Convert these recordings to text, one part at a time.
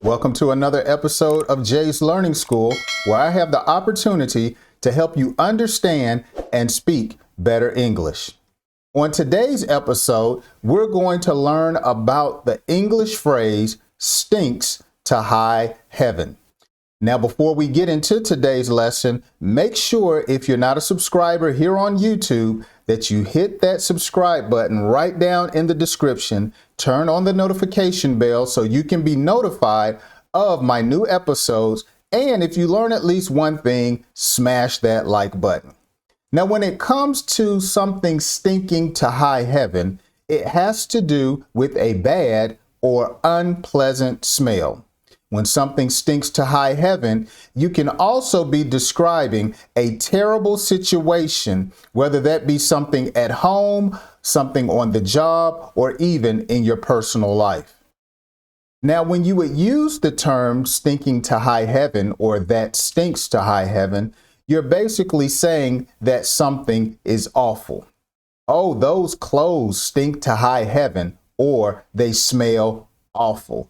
Welcome to another episode of Jay's Learning School, where I have the opportunity to help you understand and speak better English. On today's episode, we're going to learn about the English phrase stinks to high heaven. Now, before we get into today's lesson, make sure if you're not a subscriber here on YouTube that you hit that subscribe button right down in the description, turn on the notification bell so you can be notified of my new episodes. And if you learn at least one thing, smash that like button. Now, when it comes to something stinking to high heaven, it has to do with a bad or unpleasant smell. When something stinks to high heaven, you can also be describing a terrible situation, whether that be something at home, something on the job, or even in your personal life. Now, when you would use the term stinking to high heaven or that stinks to high heaven, you're basically saying that something is awful. Oh, those clothes stink to high heaven, or they smell awful.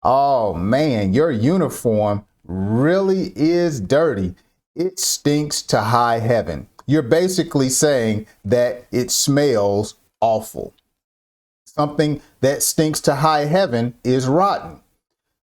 Oh man, your uniform really is dirty. It stinks to high heaven. You're basically saying that it smells awful. Something that stinks to high heaven is rotten.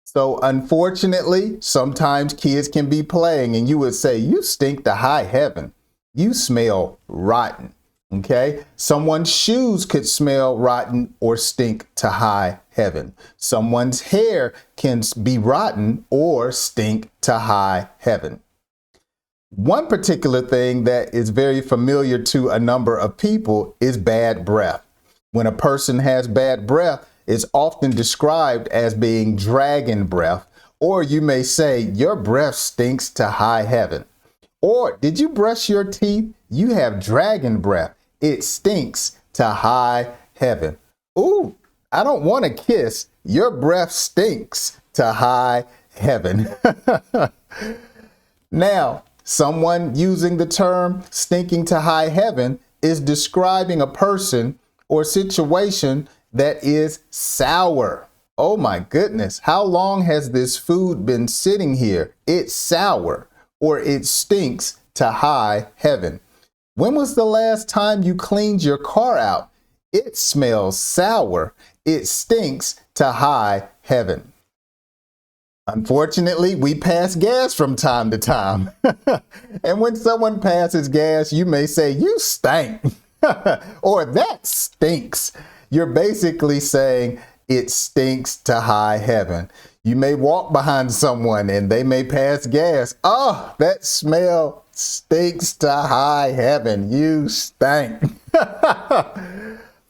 So unfortunately, sometimes kids can be playing and you would say, you stink to high heaven. You smell rotten. Okay, someone's shoes could smell rotten or stink to high heaven. Someone's hair can be rotten or stink to high heaven. One particular thing that is very familiar to a number of people is bad breath. When a person has bad breath, it's often described as being dragon breath, or you may say your breath stinks to high heaven. Or did you brush your teeth? You have dragon breath. It stinks to high heaven. Ooh, I don't want to kiss. Your breath stinks to high heaven. Now, someone using the term stinking to high heaven is describing a person or situation that is sour. Oh my goodness, how long has this food been sitting here? It's sour, or it stinks to high heaven. When was the last time you cleaned your car out? It smells sour. It stinks to high heaven. Unfortunately, we pass gas from time to time. And when someone passes gas, you may say, you stink, or that stinks. You're basically saying it stinks to high heaven. You may walk behind someone and they may pass gas. Oh, that smell stinks to high heaven. You stink.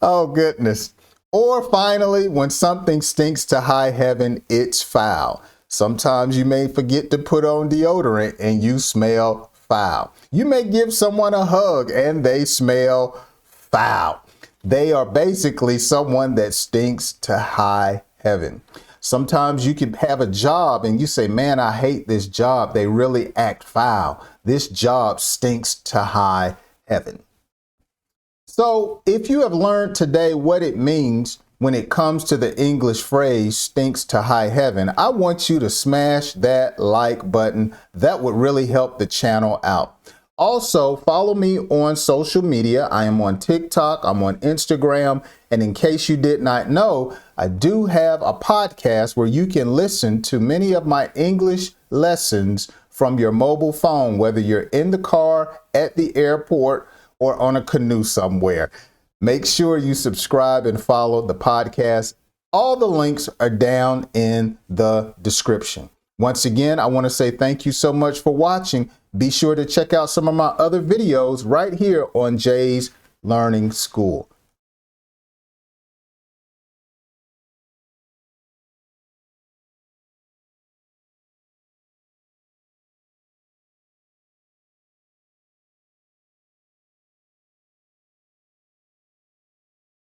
Oh, goodness. Or finally, when something stinks to high heaven, it's foul. Sometimes you may forget to put on deodorant and you smell foul. You may give someone a hug and they smell foul. They are basically someone that stinks to high heaven. Sometimes you can have a job and you say, man, I hate this job. They really act foul. This job stinks to high heaven. So if you have learned today what it means when it comes to the English phrase stinks to high heaven, I want you to smash that like button. That would really help the channel out. Also, follow me on social media. I am on TikTok, I'm on Instagram, and in case you did not know, I do have a podcast where you can listen to many of my English lessons from your mobile phone, whether you're in the car, at the airport, or on a canoe somewhere. Make sure you subscribe and follow the podcast. All the links are down in the description. Once again, I want to say thank you so much for watching. Be sure to check out some of my other videos right here on Jay's Learning School.